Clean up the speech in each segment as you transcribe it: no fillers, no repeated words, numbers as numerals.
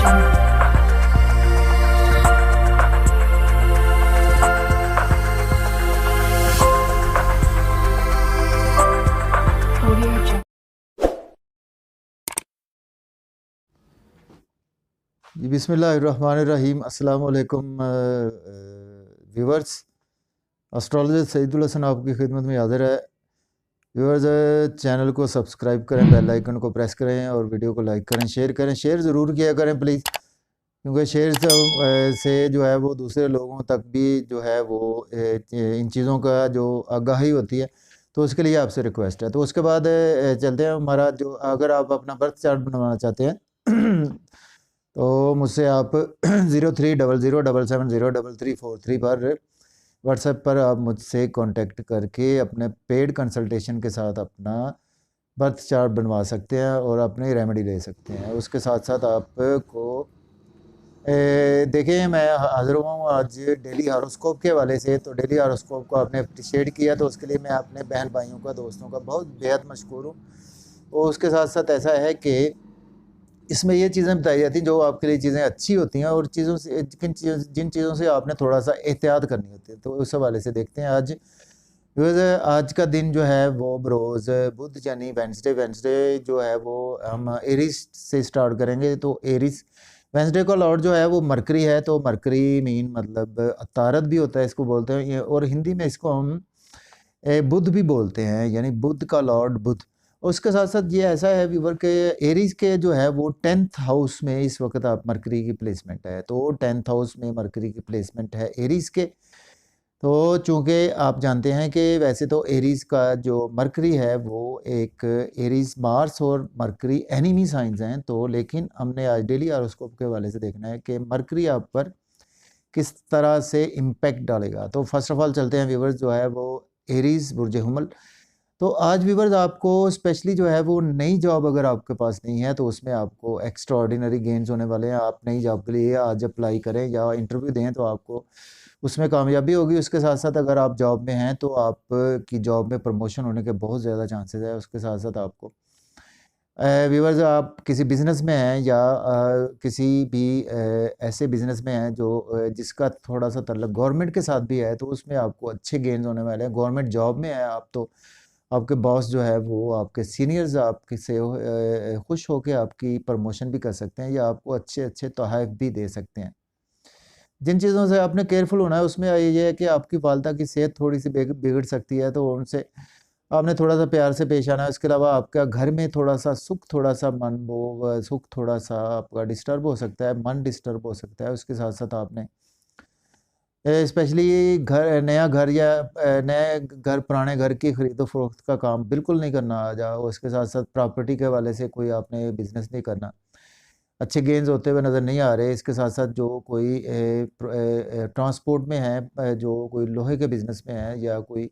जी बिस्मिल्लाहिर्रहमानिर्रहीम। अस्सलाम वालेकुम व्यूवर्स। एस्ट्रोलॉजर सईदुल हसन आपकी खिदमत में हाजिर है। व्यूवर्स, चैनल को सब्सक्राइब करें, बेल आइकन को प्रेस करें और वीडियो को लाइक करें, शेयर करें। शेयर ज़रूर किया करें प्लीज़, क्योंकि शेयर से जो है वो दूसरे लोगों तक भी जो है वो इन चीज़ों का जो आगाही होती है, तो उसके लिए आपसे रिक्वेस्ट है। तो उसके बाद चलते हैं हमारा जो, अगर आप अपना बर्थ चार्ट बनवाना चाहते हैं तो मुझसे आप 030077073033 पर व्हाट्सएप पर आप मुझसे कांटेक्ट करके अपने पेड कंसल्टेशन के साथ अपना बर्थ चार्ट बनवा सकते हैं और अपनी रेमेडी ले सकते हैं। उसके साथ साथ आपको देखिए, मैं हाज़िर हुआ हूँ आज डेली हॉरोस्कोप के हवाले से। तो डेली हॉरोस्कोप को आपने अप्रिशिएट किया, तो उसके लिए मैं अपने बहन भाइयों का, दोस्तों का बहुत बेहद मशकूर हूँ। और उसके साथ साथ ऐसा है कि इसमें ये चीज़ें बताई जाती हैं जो आपके लिए चीज़ें अच्छी होती हैं, और चीज़ों से जिन चीज़ों से आपने थोड़ा सा एहतियात करनी होती है। तो उस हवाले से देखते हैं आज का दिन जो है वो बरोज़ बुध यानी वेंसडे जो है वो हम एरीज से स्टार्ट करेंगे। तो एरीज वेंसडे का लॉर्ड जो है वो मरकरी है। तो मरकरी मीन मतलब अतारत भी होता है, इसको बोलते हैं, और हिंदी में इसको हम बुध भी बोलते हैं, यानी बुध का लॉर्ड बुध। उसके साथ साथ ये ऐसा है व्यूवर के एरीज के जो है वो 10th हाउस में इस वक्त आप मरकरी की प्लेसमेंट है। तो 10th हाउस में मरकरी की प्लेसमेंट है एरीज के। तो चूंकि आप जानते हैं कि वैसे तो एरीज का जो मरकरी है वो एक एरीज मार्स और मरकरी एनिमी साइंस हैं। तो लेकिन हमने आज डेली हॉरोस्कोप के हवाले से देखना है कि मरकरी आप पर किस तरह से इम्पैक्ट डालेगा। तो फर्स्ट ऑफ ऑल चलते हैं व्यूवर्स, जो है वो एरीज बुर्ज हुमल। तो आज व्यूवर्स आपको स्पेशली जो है वो नई जॉब अगर आपके पास नहीं है तो उसमें आपको एक्स्ट्रा ऑर्डिनरी गेन्स होने वाले हैं। आप नई जॉब के लिए आज अप्लाई करें या इंटरव्यू दें तो आपको उसमें कामयाबी होगी। उसके साथ साथ अगर आप जॉब में हैं तो आपकी जॉब में प्रमोशन होने के बहुत ज़्यादा चांसेस है। उसके साथ साथ आपको व्यूवर्स, आप किसी बिज़नेस में हैं या किसी भी ऐसे बिज़नेस में हैं जो जिसका थोड़ा सा ताल्लुक गवर्नमेंट के साथ भी है, तो उसमें आपको अच्छे गेन्स होने वाले हैं। गवर्नमेंट जॉब में है आप, तो आपके बॉस जो है वो आपके सीनियर्स आपके से खुश होकर आपकी प्रमोशन भी कर सकते हैं या आपको अच्छे अच्छे तोहफ़े भी दे सकते हैं। जिन चीज़ों से आपने केयरफुल होना है उसमें ये है कि आपकी वालदा की सेहत थोड़ी सी बिगड़ सकती है, तो उनसे आपने थोड़ा सा प्यार से पेश आना है। उसके अलावा आपका घर में थोड़ा सा सुख, थोड़ा सा मन वो सुख थोड़ा सा आपका डिस्टर्ब हो सकता है, मन डिस्टर्ब हो सकता है। उसके साथ साथ आपने स्पेशली नया घर या नए घर पुराने घर की खरीदो फरोख्त का काम बिल्कुल नहीं करना आ जाओ। उसके साथ साथ प्रॉपर्टी के हवाले से कोई आपने बिजनेस नहीं करना। अच्छे गेंस होते हुए नज़र नहीं आ रहे। इसके साथ साथ जो कोई ट्रांसपोर्ट में है, जो कोई लोहे के बिज़नेस में है या कोई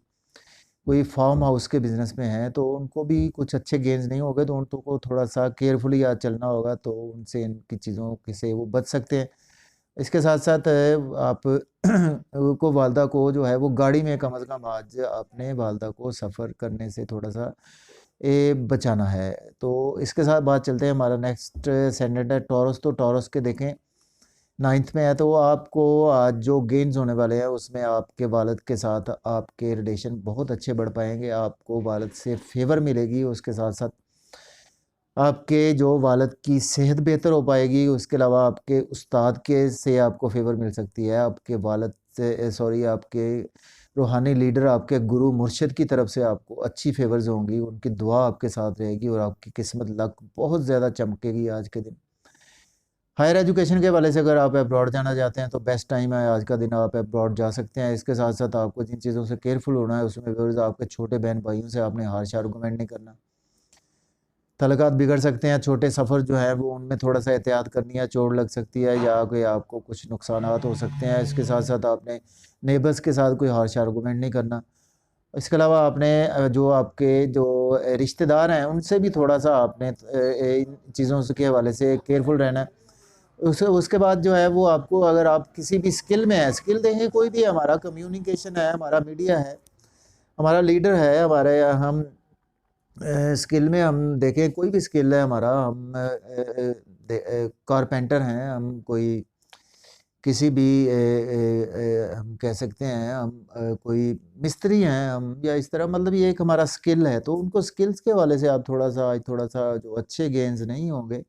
कोई फार्म हाउस के बिज़नेस में है, तो उनको भी कुछ अच्छे गेंस नहीं हो गए, तो उनको थोड़ा सा केयरफुली आज चलना होगा, तो उनसे इनकी चीज़ों से वो बच सकते हैं। इसके साथ साथ आप को वालदा को जो है वो गाड़ी में कम अज़ कम आज अपने वालदा को सफ़र करने से थोड़ा सा बचाना है। तो इसके साथ बात चलते हैं, हमारा नेक्स्ट सेनेट है टॉरस। तो टॉरस के देखें 9th में है, तो आपको आज जो गेन्स होने वाले हैं उसमें आपके वालिद के साथ आपके रिलेशन बहुत अच्छे बढ़ पाएंगे, आपको वालिद से फेवर मिलेगी। उसके साथ साथ आपके जो वालिद की सेहत बेहतर हो पाएगी। उसके अलावा आपके उस्ताद के से आपको फेवर मिल सकती है, आपके वालिद से सॉरी आपके रूहानी लीडर, आपके गुरु मुर्शिद की तरफ से आपको अच्छी फेवर्स होंगी, उनकी दुआ आपके साथ रहेगी और आपकी किस्मत लक बहुत ज़्यादा चमकेगी आज के दिन। हायर एजुकेशन के हवाले से अगर आप अब्रॉड जाना चाहते हैं तो बेस्ट टाइम है आज का दिन, आप अब्रॉड जा सकते हैं। इसके साथ साथ आपको जिन चीज़ों से केयरफुल होना है उसमें व्यूअर्स, आपके छोटे बहन भाइयों से आपने हार्श आर्गूमेंट नहीं करना, तलक़ात बिगड़ सकते हैं। छोटे सफ़र जो है वो उनमें थोड़ा सा एहतियात करनी है, चोट लग सकती है या कोई आपको कुछ नुकसानात हो सकते हैं। इसके साथ साथ आपने नेबर्स के साथ कोई हार्श आर्गूमेंट नहीं करना। इसके अलावा आपने जो आपके जो रिश्तेदार हैं उनसे भी थोड़ा सा आपने इन चीज़ों के हवाले से केयरफुल रहना है। उसके बाद जो है वो आपको, अगर आप किसी भी स्किल में है, स्किल देंगे कोई भी, हमारा कम्युनिकेशन है, हमारा मीडिया है, हमारा लीडर है, हमारे हम स्किल में हम देखें कोई भी स्किल है हमारा, हम कारपेंटर हैं हम, कोई किसी भी हम कह सकते हैं हम कोई मिस्त्री हैं हम, या इस तरह, मतलब ये एक हमारा स्किल है, तो उनको स्किल्स के हवाले से आप थोड़ा सा जो अच्छे गेन्स नहीं होंगे,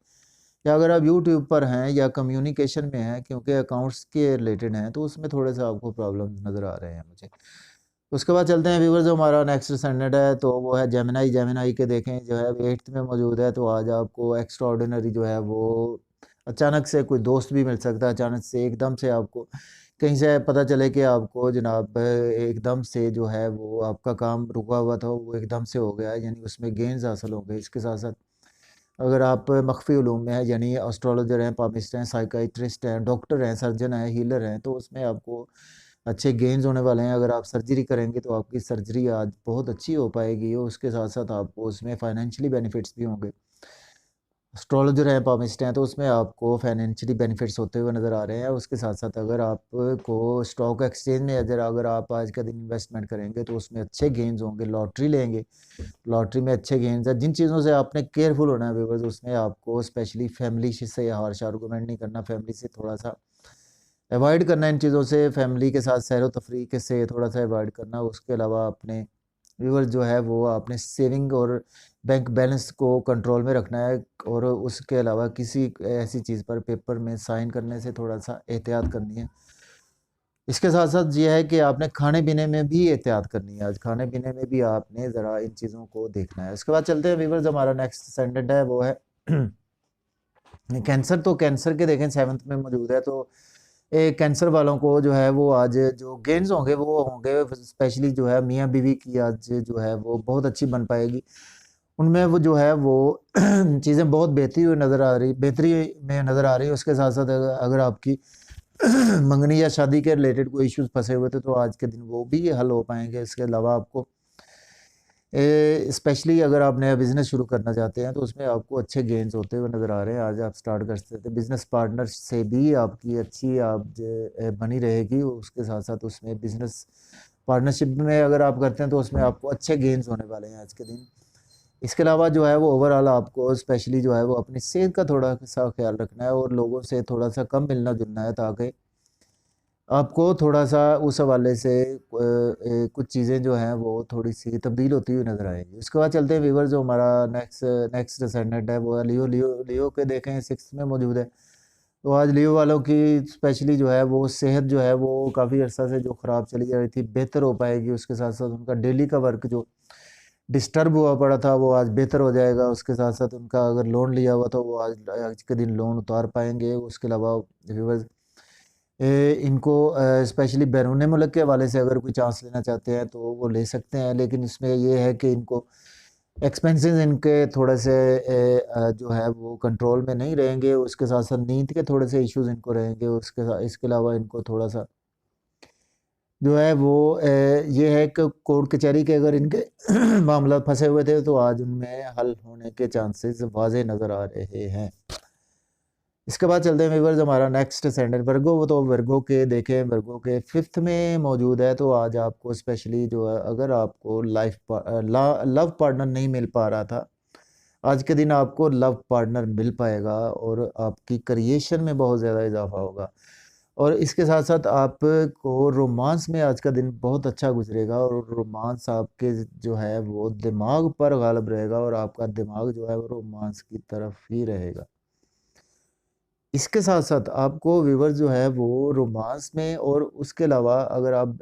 या अगर आप यूट्यूब पर हैं या कम्युनिकेशन में हैं, क्योंकि अकाउंट्स के रिलेटेड हैं, तो उसमें थोड़े से आपको प्रॉब्लम नज़र आ रहे हैं मुझे। उसके बाद चलते हैं व्यूवर, जो हमारा नेक्स्ट स्टैंडर्ड है तो वो है जेमिनाई। जेमिनाई के देखें जो है 8th में मौजूद है, तो आज आपको एक्स्ट्रा ऑर्डिनरी जो है वो अचानक से कोई दोस्त भी मिल सकता है, अचानक से एकदम से आपको कहीं से पता चले कि आपको जनाब एकदम से जो है वो आपका काम रुका हुआ था वो एकदम से हो गया है, यानी उसमें गेंस हासिल हो गए। इसके साथ साथ अगर आप मख्फी उलूम में हैं, यानी एस्ट्रोलॉजर हैं, पामिस्ट हैं, साइकाइट्रिस्ट हैं, डॉक्टर हैं, सर्जन हैं, हीलर हैं, तो उसमें आपको अच्छे गेन्स होने वाले हैं। अगर आप सर्जरी करेंगे तो आपकी सर्जरी आज बहुत अच्छी हो पाएगी, और उसके साथ साथ आपको उसमें फाइनेंशियली बेनिफिट्स भी होंगे। एस्ट्रोलॉजर हैं, पामिस्ट हैं, तो उसमें आपको फाइनेंशियली बेनिफिट्स होते हुए नज़र आ रहे हैं। उसके साथ साथ अगर आपको स्टॉक एक्सचेंज में अगर आप आज का दिन इन्वेस्टमेंट करेंगे तो उसमें अच्छे गेन्स होंगे। लॉटरी लेंगे, लॉटरी में अच्छे गेन्स है। जिन चीज़ों से आपने केयरफुल होना है व्यूअर्स, उसमें आपको स्पेशली फैमिली से हार्श आर्गूमेंट नहीं करना, फैमिली से थोड़ा सा अवॉइड करना, इन चीज़ों से फैमिली के साथ सैर व तफरीक से थोड़ा सा अवॉइड करना। उसके अलावा अपने व्यूअर्स जो है वो अपने सेविंग और बैंक बैलेंस को कंट्रोल में रखना है, और उसके अलावा किसी ऐसी चीज़ पर पेपर में साइन करने से थोड़ा सा एहतियात करनी है। इसके साथ साथ ये है कि आपने खाने पीने में भी एहतियात करनी है, आज खाने पीने में भी आपने ज़रा इन चीज़ों को देखना है। उसके बाद चलते हैं व्यूअर्स, हमारा नेक्स्ट स्टैंडर्ड है वो है कैंसर। तो कैंसर के देखें 7th में मौजूद है, तो कैंसर वालों को जो है वो आज जो गेन्स होंगे वो होंगे, स्पेशली जो है मियाँ बीवी की आज जो है वो बहुत अच्छी बन पाएगी। उनमें वो जो है वो चीज़ें बहुत बेहतरी में नज़र आ रही है। उसके साथ साथ अगर आपकी मंगनी या शादी के रिलेटेड कोई इश्यूज फंसे हुए थे तो आज के दिन वो भी हल हो पाएंगे। इसके अलावा आपको स्पेशली अगर आप नया बिज़नेस शुरू करना चाहते हैं तो उसमें आपको अच्छे गेन्स होते हुए नज़र आ रहे हैं। आज आप स्टार्ट कर सकते हैं, बिज़नेस पार्टनर से भी आपकी अच्छी बनी रहेगी। उसके साथ साथ उसमें बिज़नेस पार्टनरशिप में अगर आप करते हैं तो उसमें आपको अच्छे गेन्स होने वाले हैं आज के दिन। इसके अलावा जो है वो ओवरऑल आपको स्पेशली जो है वो अपनी सेहत का थोड़ा सा ख्याल रखना है, और लोगों से थोड़ा सा कम मिलना जुलना है, ताकि आपको थोड़ा-सा उस हवाले से कुछ चीज़ें जो हैं वो थोड़ी-सी तब्दील होती हुई नज़र आएँगी। उसके बाद चलते हैं व्यूअर्स, जो हमारा नेक्स्ट नेक्स्ट डिसेंडेंट है वो है लियो। लियो के देखें 6th में मौजूद है, तो आज लियो वालों की स्पेशली जो है वो सेहत जो है वो काफ़ी अर्सा से जो ख़राब चली जा रही थी बेहतर हो पाएगी। उसके साथ-साथ उनका डेली का वर्क जो डिस्टर्ब हुआ पड़ा था वो आज बेहतर हो जाएगा। उसके साथ-साथ उनका अगर लोन लिया हुआ था वो आज आज के दिन लोन उतार पाएँगे। उसके अलावा व्यूअर्स इनको स्पेशली बैरून मुल्क के हवाले से अगर कोई चांस लेना चाहते हैं तो वो ले सकते हैं, लेकिन इसमें ये है कि इनको एक्सपेंसेस इनके थोड़े से जो है वो कंट्रोल में नहीं रहेंगे। उसके साथ साथ नींद के थोड़े से इश्यूज इनको रहेंगे। उसके साथ इसके अलावा इनको थोड़ा सा जो है वो ये है कि कोर्ट कचहरी के अगर इनके मामला फंसे हुए थे तो आज उनमें हल होने के चांसेस वाज़े नज़र आ रहे हैं। इसके बाद चलते हैं व्यूअर्स, हमारा नेक्स्ट स्टैंडर्ड वर्गो। वो तो वर्गो के देखें, वर्गो के 5th में मौजूद है, तो आज आपको स्पेशली जो है अगर आपको लव पार्टनर नहीं मिल पा रहा था, आज के दिन आपको लव पार्टनर मिल पाएगा, और आपकी क्रिएशन में बहुत ज़्यादा इजाफा होगा। और इसके साथ साथ आपको रोमांस में आज का दिन बहुत अच्छा गुजरेगा, और रोमांस आपके जो है वो दिमाग पर गालिब रहेगा, और आपका दिमाग जो है वो रोमांस की तरफ ही रहेगा। इसके साथ-साथ आपको व्यूअर्स जो है वो रोमांस में, और उसके अलावा अगर आप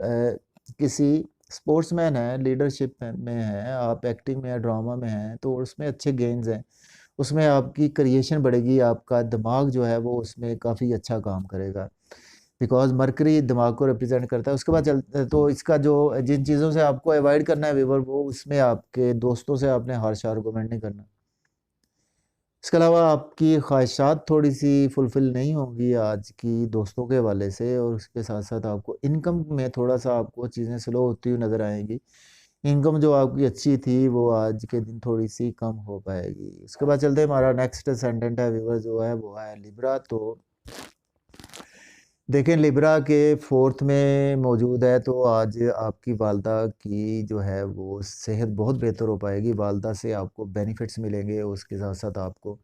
किसी स्पोर्ट्समैन हैं, लीडरशिप में हैं, आप एक्टिंग में या ड्रामा में हैं, तो उसमें अच्छे गेन्स हैं। उसमें आपकी क्रिएशन बढ़ेगी, आपका दिमाग जो है वो उसमें काफ़ी अच्छा काम करेगा, बिकॉज़ मरकरी दिमाग को रिप्रेज़ेंट करता है। उसके बाद तो इसका जो जिन चीज़ों से आपको अवॉइड करना है व्यूअर, वो उसमें आपके दोस्तों से आपने हार्श आर्गुमेंट नहीं करना। इसके अलावा आपकी ख्वाहिशात थोड़ी-सी फुलफ़िल नहीं होंगी आज की दोस्तों के हवाले से, और उसके साथ-साथ आपको इनकम में थोड़ा-सा आपको चीज़ें स्लो होती हुई नज़र आएँगी। इनकम जो आपकी अच्छी थी वो आज के दिन थोड़ी-सी कम हो पाएगी। उसके बाद चलते हैं, हमारा नेक्स्ट असेंडेंट है व्यूअर जो है वो है लिब्रा। तो देखें लिब्रा के 4th में मौजूद है, तो आज आपकी वालदा की जो है वो सेहत बहुत बेहतर हो पाएगी। वालदा से आपको बेनिफिट्स मिलेंगे, उसके साथ-साथ आपको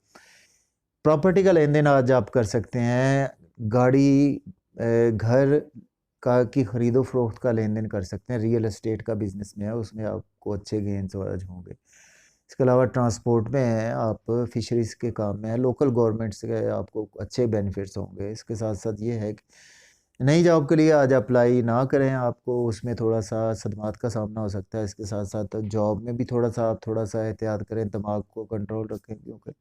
प्रॉपर्टी का लेन देन आज आप कर सकते हैं, गाड़ी, घर का की खरीदो फरोख्त का लेन देन कर सकते हैं, रियल एस्टेट का बिजनेस में है, उसमें आपको अच्छे गेंस आज होंगे। इसके अलावा ट्रांसपोर्ट में है, आप फिशरीज के काम में है, लोकल गवर्नमेंट से आपको अच्छे बेनिफिट्स होंगे। इसके साथ साथ ये है कि नई जॉब के लिए आज अप्लाई ना करें, आपको उसमें थोड़ा सा सदमात का सामना हो सकता है। इसके साथ साथ जॉब में भी आप थोड़ा सा एहतियात करें, दिमाग को कंट्रोल रखें, क्योंकि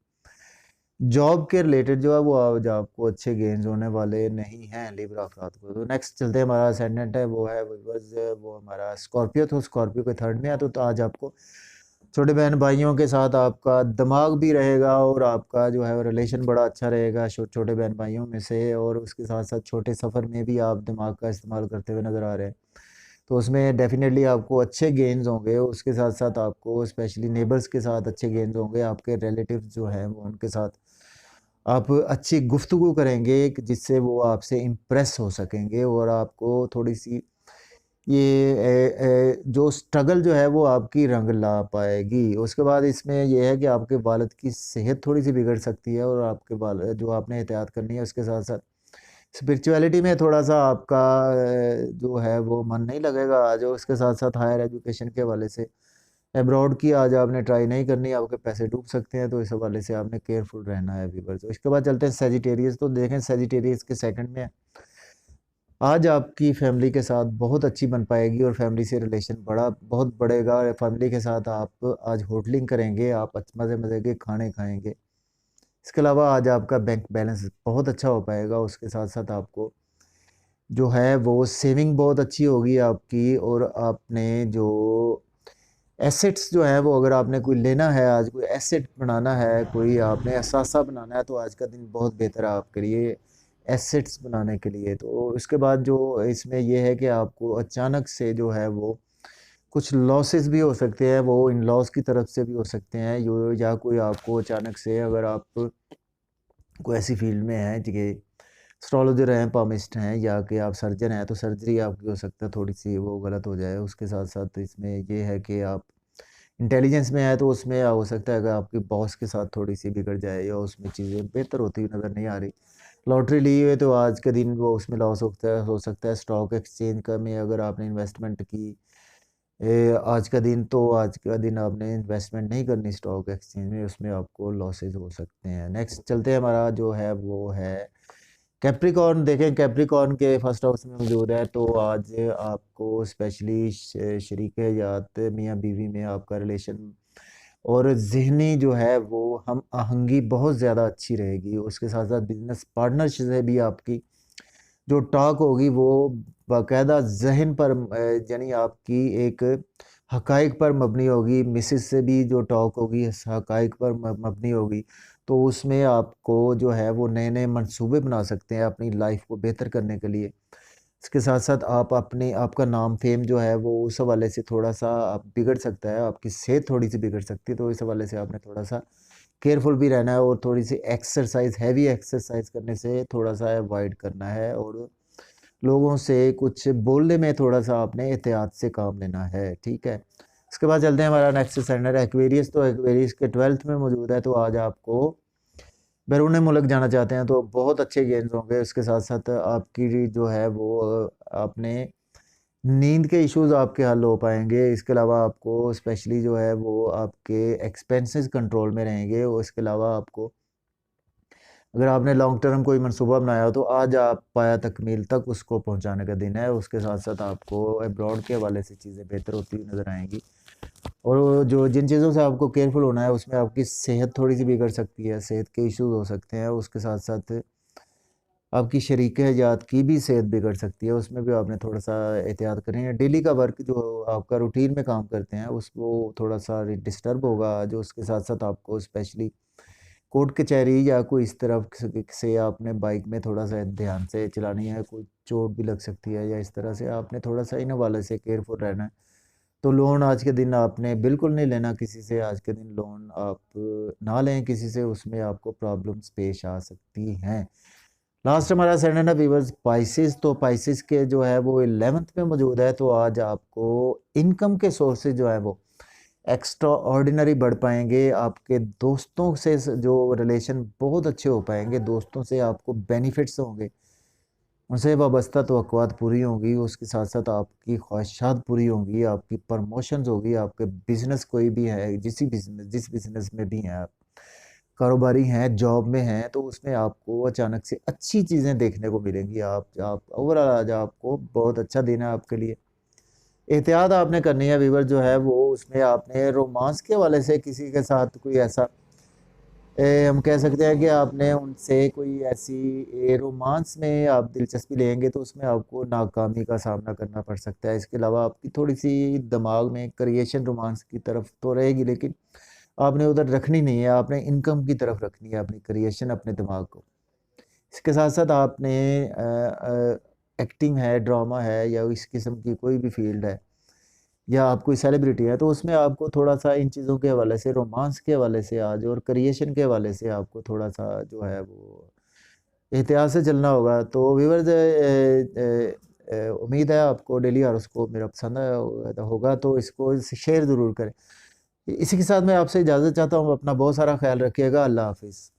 जॉब के रिलेटेड जो है वो आज आपको अच्छे गेन्स होने वाले नहीं हैं लिब्रा अफराद को। तो नेक्स्ट चलते हैं, हमारा असेंडेंट है वो है वो हमारा स्कॉर्पियो। तो स्कॉर्पियो के थर्ड में है, तो आज आपको छोटे बहन भाइयों के साथ आपका दिमाग भी रहेगा और आपका जो है रिलेशन बड़ा अच्छा रहेगा छोटे बहन भाइयों में से। और उसके साथ साथ छोटे सफ़र में भी आप दिमाग का इस्तेमाल करते हुए नज़र आ रहे हैं, तो उसमें डेफिनेटली आपको अच्छे गेन्स होंगे। उसके साथ साथ आपको स्पेशली नेबर्स के साथ अच्छे गेन्स होंगे, आपके रिलेटिव्स जो हैं वो उनके साथ आप अच्छी गुफ्तगू करेंगे जिससे वो आपसे इम्प्रेस हो सकेंगे और आपको थोड़ी सी जो स्ट्रगल जो है वो आपकी रंग ला पाएगी। उसके बाद इसमें ये है कि आपके वालिद की सेहत थोड़ी सी बिगड़ सकती है और आपके वाल जो आपने एहतियात करनी है। उसके साथ साथ स्पिरिचुअलिटी में थोड़ा सा आपका जो है वो मन नहीं लगेगा आज। उसके साथ साथ हायर एजुकेशन के हवाले से अब्रॉड की आज आपने ट्राई नहीं करनी, आपके पैसे डूब सकते हैं, तो इस हवाले से आपने केयरफुल रहना है व्यूअर्स। तो इसके बाद चलते हैं सेजिटेरियस। तो देखें सेजिटेरियस के सेकंड में है, आज आपकी फैमिली के साथ बहुत अच्छी बन पाएगी और फैमिली से रिलेशन बहुत बढ़ेगा। फैमिली के साथ आप आज होटलिंग करेंगे, आप मज़े मज़े के खाने खाएंगे। इसके अलावा आज आपका बैंक बैलेंस बहुत अच्छा हो पाएगा। उसके साथ साथ आपको जो है वो सेविंग बहुत अच्छी होगी आपकी। और आपने जो एसेट्स जो है वो अगर आपने कोई लेना है, आज कोई एसेट बनाना है, कोई आपने असासा बनाना है, तो आज का दिन बहुत बेहतर है आपके लिए एसेट्स बनाने के लिए। तो इसके बाद जो इसमें यह है कि आपको अचानक से जो है वो कुछ लॉसेस भी हो सकते हैं, वो इन लॉस की तरफ से भी हो सकते हैं या कोई आपको अचानक से, अगर आप कोई ऐसी फील्ड में हैं कि एस्ट्रोलॉजर हैं, पामिस्ट हैं, या कि आप सर्जन हैं, तो सर्जरी आपकी हो सकता है थोड़ी सी वो गलत हो जाए। उसके साथ साथ इसमें ये है कि आप इंटेलिजेंस में है, तो उसमें हो सकता है कि आपके बॉस के साथ थोड़ी सी बिगड़ जाए या उसमें चीज़ें बेहतर होती हुई नज़र नहीं आ रही। लॉटरी ली है तो आज के दिन वो उसमें लॉस हो सकता है। स्टॉक एक्सचेंज का में अगर आपने इन्वेस्टमेंट की आज का दिन, तो आज का दिन आपने इन्वेस्टमेंट नहीं करनी स्टॉक एक्सचेंज में, उसमें आपको लॉसेज हो सकते हैं। नेक्स्ट चलते हैं, हमारा जो है वो है कैप्रिकॉर्न। देखें कैप्रिकॉर्न के फर्स्ट हाउस में मौजूद है, तो आज आपको स्पेशली शरीक हयात मियाँ बीवी में आपका रिलेशन और ज़हनी जो है वो हम आहंगी बहुत ज़्यादा अच्छी रहेगी। उसके साथ साथ बिजनेस पार्टनर से भी आपकी जो टॉक होगी वो बाकायदा ज़हन पर यानी आपकी एक हकाइक पर मबनी होगी। मिसेस से भी जो टॉक होगी हकाइक पर मबनी होगी, तो उसमें आपको जो है वो नए नए मंसूबे बना सकते हैं अपनी लाइफ को बेहतर करने के लिए। इसके साथ साथ आपका नाम फेम जो है वो उस हवाले से थोड़ा सा बिगड़ सकता है, आपकी सेहत थोड़ी सी बिगड़ सकती है, तो इस हवाले से आपने थोड़ा सा केयरफुल भी रहना है और थोड़ी सी एक्सरसाइज, हैवी एक्सरसाइज करने से थोड़ा सा अवॉइड करना है और लोगों से कुछ बोलने में थोड़ा सा आपने एहतियात से काम लेना है, ठीक है। इसके बाद चलते हैं, हमारा नेक्स्ट सेंडर एक्वेरियस। तो एक्वेरियस के 12th में मौजूद है, तो आज आपको बैरून मुल्क जाना चाहते हैं तो बहुत अच्छे गेम्स होंगे। उसके साथ साथ आपकी जो है वो आपने नींद के इश्यूज आपके हल हो पाएंगे। इसके अलावा आपको स्पेशली जो है वो आपके एक्सपेंसेस कंट्रोल में रहेंगे। और इसके अलावा आपको अगर आपने लॉन्ग टर्म कोई मंसूबा बनाया हो, तो आज आप पाया तकमील तक उसको पहुंचाने का दिन है। उसके साथ साथ आपको अब्रॉड के हवाले से चीज़ें बेहतर होती हुई नज़र आएंगी। और जो जिन चीज़ों से आपको केयरफुल होना है, उसमें आपकी सेहत थोड़ी सी बिगड़ सकती है, सेहत के इश्यूज हो सकते हैं। उसके साथ साथ आपकी शरीक हयात की भी सेहत बिगड़ सकती है, उसमें भी आपने थोड़ा सा एहतियात करें। डेली का वर्क जो आपका रूटीन में काम करते हैं उसको थोड़ा सा डिस्टर्ब होगा। जो उसके साथ साथ आपको स्पेशली कोर्ट कचहरी या कोई इस तरफ से आपने बाइक में थोड़ा सा ध्यान से चलानी है, कोई चोट भी लग सकती है, या इस तरह से आपने थोड़ा सा इन हवाले से केयरफुल रहना है। तो लोन आज के दिन आपने बिल्कुल नहीं लेना किसी से, आज के दिन लोन आप ना लें किसी से, उसमें आपको प्रॉब्लम्स पेश आ सकती हैं। लास्ट हमारा सेंडर वीवर्स स्पाइसेस। तो स्पाइसेस के जो है वो 11th में मौजूद है, तो आज आपको इनकम के सोर्सेज जो है वो एक्स्ट्रा ऑर्डिनरी बढ़ पाएंगे, आपके दोस्तों से जो रिलेशन बहुत अच्छे हो पाएंगे, दोस्तों से आपको बेनिफिट्स होंगे, उनसे वाबस्ता तवक्कुआत पूरी होंगी, उसके साथ साथ आपकी ख्वाहिशात पूरी होंगी, आपकी प्रमोशंस होगी, आपके बिजनेस कोई भी है, जिस बिजनेस में भी हैं आप, कारोबारी हैं, जॉब में हैं, तो उसमें आपको अचानक से अच्छी चीज़ें देखने को मिलेंगी। आप ओवरऑल आज आपको बहुत अच्छा दिन है आपके लिए। एहतियात आपने करनी है वीवर जो है वो, उसमें आपने रोमांस के हवाले से किसी के साथ कोई ऐसा हम कह सकते हैं कि आपने उनसे कोई ऐसी रोमांस में आप दिलचस्पी लेंगे तो उसमें आपको नाकामी का सामना करना पड़ सकता है। इसके अलावा आपकी थोड़ी सी दिमाग में क्रिएशन रोमांस की तरफ तो रहेगी, लेकिन आपने उधर रखनी नहीं है, आपने इनकम की तरफ रखनी है अपनी क्रिएशन, अपने दिमाग को। इसके साथ साथ आपने एक्टिंग है, ड्रामा है, या इस किस्म की कोई भी फील्ड है, या आप कोई सेलिब्रिटी है, तो उसमें आपको थोड़ा-सा इन चीज़ों के हवाले से, रोमांस के हवाले से आज और क्रिएशन के हवाले से आपको थोड़ा-सा जो है वो एहतियात से चलना होगा। तो व्यूअर्स उम्मीद है आपको डेली हॉरोस्कोप मेरा पसंद आया होगा, तो इसको शेयर ज़रूर करें। इसी के साथ मैं आपसे इजाज़त चाहता हूँ, अपना बहुत सारा ख़्याल रखिएगा। अल्लाह हाफ़िज़।